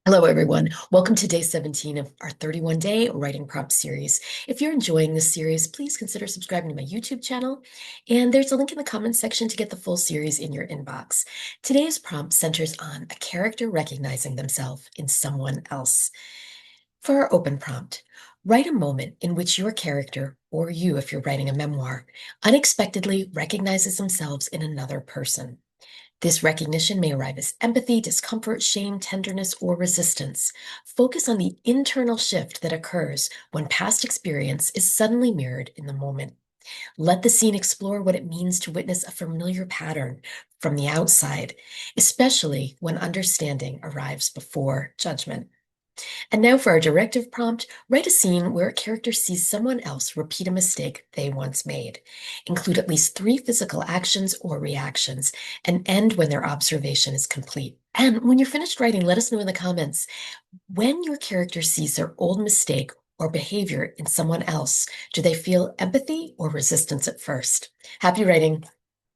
Hello, everyone. Welcome to day 17 of our 31-day writing prompt series. If you're enjoying this series, please consider subscribing to my YouTube channel. And there's a link in the comments section to get the full series in your inbox. Today's prompt centers on a character recognizing themselves in someone else. For our open prompt, write a moment in which your character, or you if you're writing a memoir, unexpectedly recognizes themselves in another person. This recognition may arrive as empathy, discomfort, shame, tenderness, or resistance. Focus on the internal shift that occurs when past experience is suddenly mirrored in the moment. Let the scene explore what it means to witness a familiar pattern from the outside, especially when understanding arrives before judgment. And now for our directive prompt, write a scene where a character sees someone else repeat a mistake they once made. Include at least 3 physical actions or reactions and end when their observation is complete. And when you're finished writing, let us know in the comments when your character sees their old mistake or behavior in someone else, do they feel empathy or resistance at first? Happy writing.